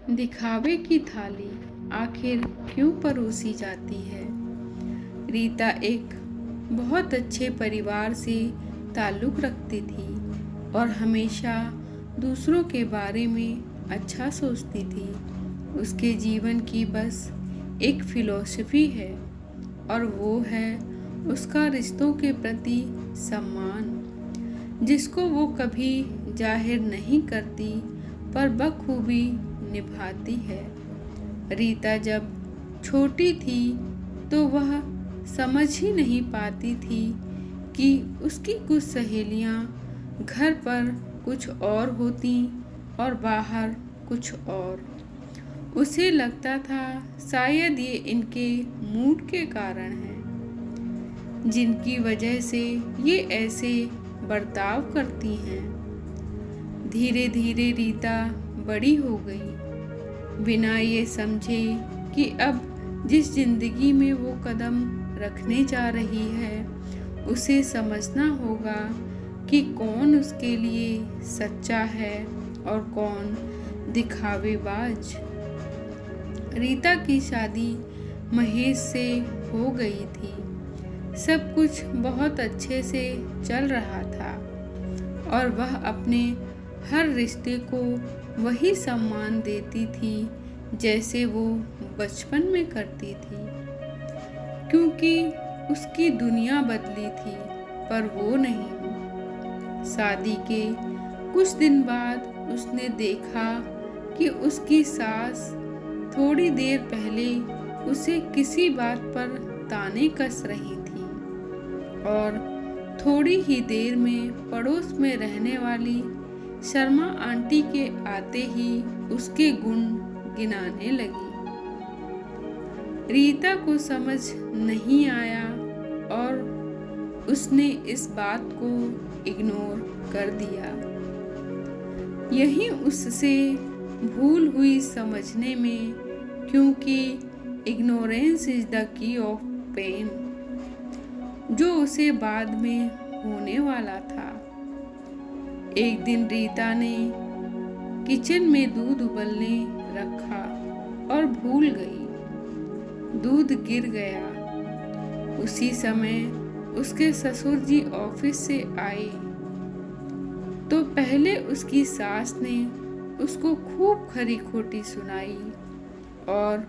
दिखावे की थाली आखिर क्यों परोसी जाती है। रीता एक बहुत अच्छे परिवार से ताल्लुक़ रखती थी और हमेशा दूसरों के बारे में अच्छा सोचती थी। उसके जीवन की बस एक फ़िलॉसफ़ी है और वो है उसका रिश्तों के प्रति सम्मान, जिसको वो कभी जाहिर नहीं करती पर बखूबी निभाती है। रीता जब छोटी थी तो वह समझ ही नहीं पाती थी कि उसकी कुछ सहेलियां घर पर कुछ और होती और बाहर कुछ और। उसे लगता था शायद ये इनके मूड के कारण है, जिनकी वजह से ये ऐसे बर्ताव करती हैं। धीरे धीरे रीता बड़ी हो गई, बिना ये समझे कि अब जिस जिंदगी में वो कदम रखने जा रही है उसे समझना होगा कि कौन उसके लिए सच्चा है और कौन दिखावेबाज। रीता की शादी महेश से हो गई थी। सब कुछ बहुत अच्छे से चल रहा था और वह अपने हर रिश्ते को वही सम्मान देती थी जैसे वो बचपन में करती थी, क्योंकि उसकी दुनिया बदली थी पर वो नहीं। शादी के कुछ दिन बाद उसने देखा कि उसकी सास थोड़ी देर पहले उसे किसी बात पर ताने कस रही थी और थोड़ी ही देर में पड़ोस में रहने वाली शर्मा आंटी के आते ही उसके गुण गिनाने लगी। रीता को समझ नहीं आया और उसने इस बात को इग्नोर कर दिया। यही उससे भूल हुई समझने में, क्योंकि ignorance is the key of pain, जो उसे बाद में होने वाला था। एक दिन रीता ने किचन में दूध उबलने रखा और भूल गई। दूध गिर गया। उसी समय उसके ससुर जी ऑफिस से आए तो पहले उसकी सास ने उसको खूब खरी खोटी सुनाई और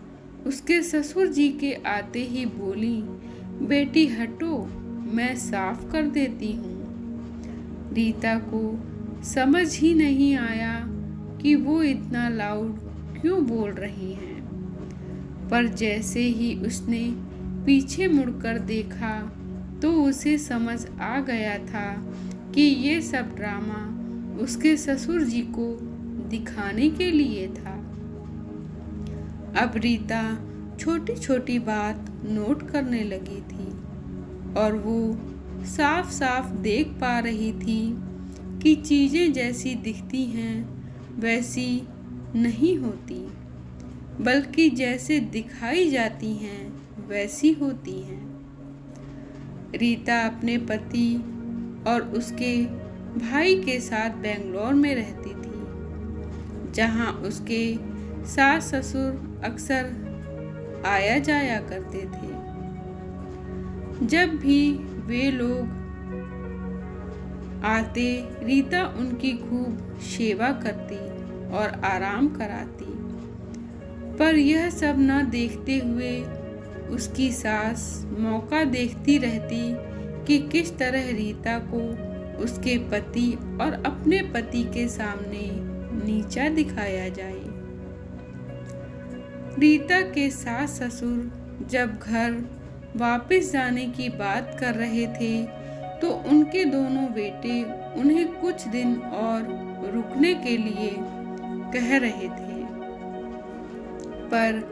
उसके ससुर जी के आते ही बोली, बेटी हटो, मैं साफ कर देती हूँ। रीता को समझ ही नहीं आया कि वो इतना लाउड क्यों बोल रही हैं, पर जैसे ही उसने पीछे मुड़कर देखा तो उसे समझ आ गया था कि ये सब ड्रामा उसके ससुर जी को दिखाने के लिए था। अब रीता छोटी छोटी बात नोट करने लगी थी और वो साफ साफ देख पा रही थी कि चीज़ें जैसी दिखती हैं वैसी नहीं होती, बल्कि जैसे दिखाई जाती हैं वैसी होती हैं। रीता अपने पति और उसके भाई के साथ बेंगलोर में रहती थी, जहां उसके सास ससुर अक्सर आया जाया करते थे। जब भी वे लोग आते रीता उनकी खूब सेवा करती और आराम कराती, पर यह सब न देखते हुए उसकी सास मौका देखती रहती कि किस तरह रीता को उसके पति और अपने पति के सामने नीचा दिखाया जाए। रीता के सास ससुर जब घर वापस जाने की बात कर रहे थे तो उनके दोनों बेटे उन्हें कुछ दिन और रुकने के लिए कह रहे थे, पर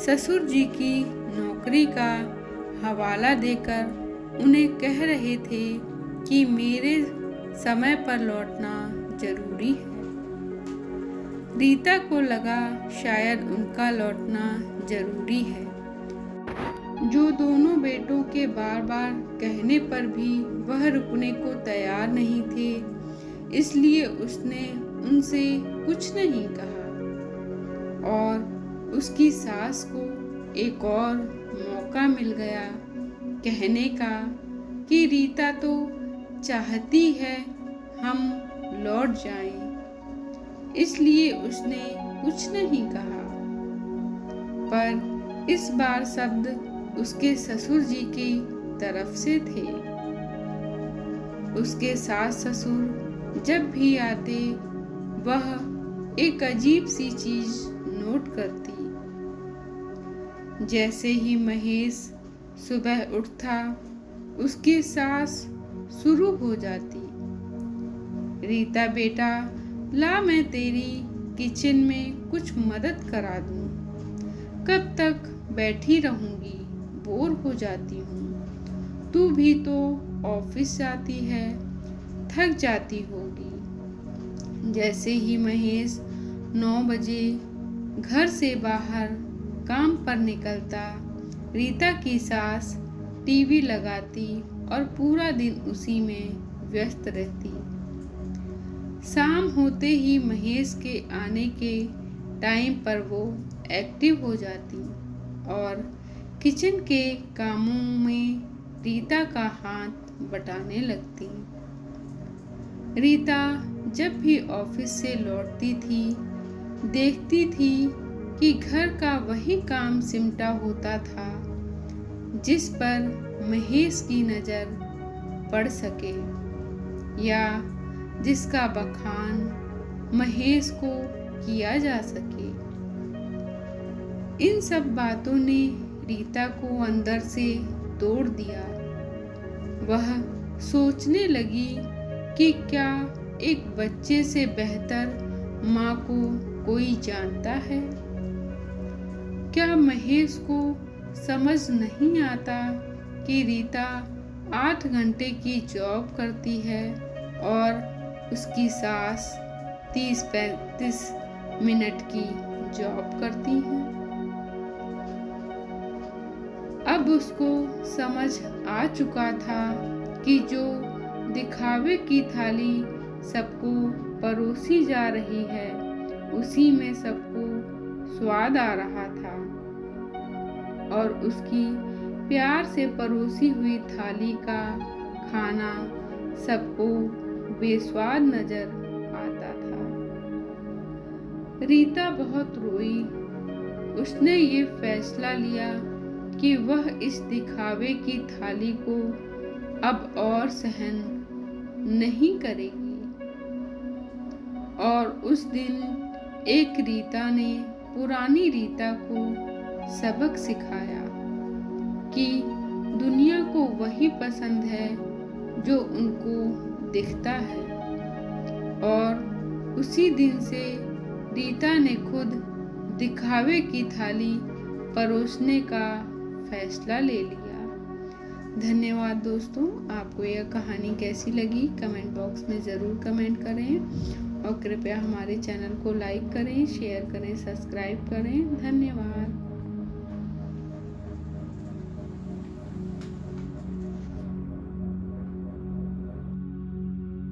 ससुर जी की नौकरी का हवाला देकर उन्हें कह रहे थे कि मेरे समय पर लौटना जरूरी है। रीता को लगा शायद उनका लौटना जरूरी है, जो दोनों बेटों के बार बार कहने पर भी वह रुकने को तैयार नहीं थे, इसलिए उसने उनसे कुछ नहीं कहा उसकी सास को एक और मौका मिल गया कहने का कि रीता तो चाहती है हम लौट जाएं, इसलिए उसने कुछ नहीं कहा। पर इस बार शब्द उसके ससुर जी की तरफ से थे। उसके सास ससुर जब भी आते वह एक अजीब सी चीज नोट करती। जैसे ही महेश सुबह उठता उसकी सास शुरू हो जाती, रीता बेटा ला मैं तेरी किचन में कुछ मदद करा दूं, कब तक बैठी रहूंगी, बोर हो जाती हूँ, तू भी तो ऑफिस जाती है, थक जाती होगी। जैसे ही महेश 9 बजे घर से बाहर काम पर निकलता, रीता की सास टीवी लगाती और पूरा दिन उसी में व्यस्त रहती। शाम होते ही महेश के आने के टाइम पर वो एक्टिव हो जाती और किचन के कामों में रीता का हाथ बटाने लगती। रीता जब भी ऑफिस से लौटती थी देखती थी कि घर का वही काम सिमटा होता था जिस पर महेश की नज़र पड़ सके या जिसका बखान महेश को किया जा सके। इन सब बातों ने रीता को अंदर से तोड़ दिया। वह सोचने लगी कि क्या एक बच्चे से बेहतर माँ को कोई जानता है? क्या महेश को समझ नहीं आता कि रीता 8 घंटे की जॉब करती है और उसकी सास 30-35 मिनट की जॉब करती है? अब उसको समझ आ चुका था कि जो दिखावे की थाली सबको परोसी जा रही है उसी में सबको स्वाद आ रहा था और उसकी प्यार से परोसी हुई थाली का खाना सबको बेस्वाद नजर आता था। रीता बहुत रोई। उसने ये फैसला लिया कि वह इस दिखावे की थाली को अब और सहन नहीं करेगी। और उस दिन एक रीता ने पुरानी रीता को सबक सिखाया कि दुनिया को वही पसंद है जो उनको दिखता है। और उसी दिन से रीता ने खुद दिखावे की थाली परोसने का फैसला ले लिया। धन्यवाद दोस्तों। आपको यह कहानी कैसी लगी कमेंट बॉक्स में ज़रूर कमेंट करें और कृपया हमारे चैनल को लाइक करें, शेयर करें, सब्सक्राइब करें। धन्यवाद।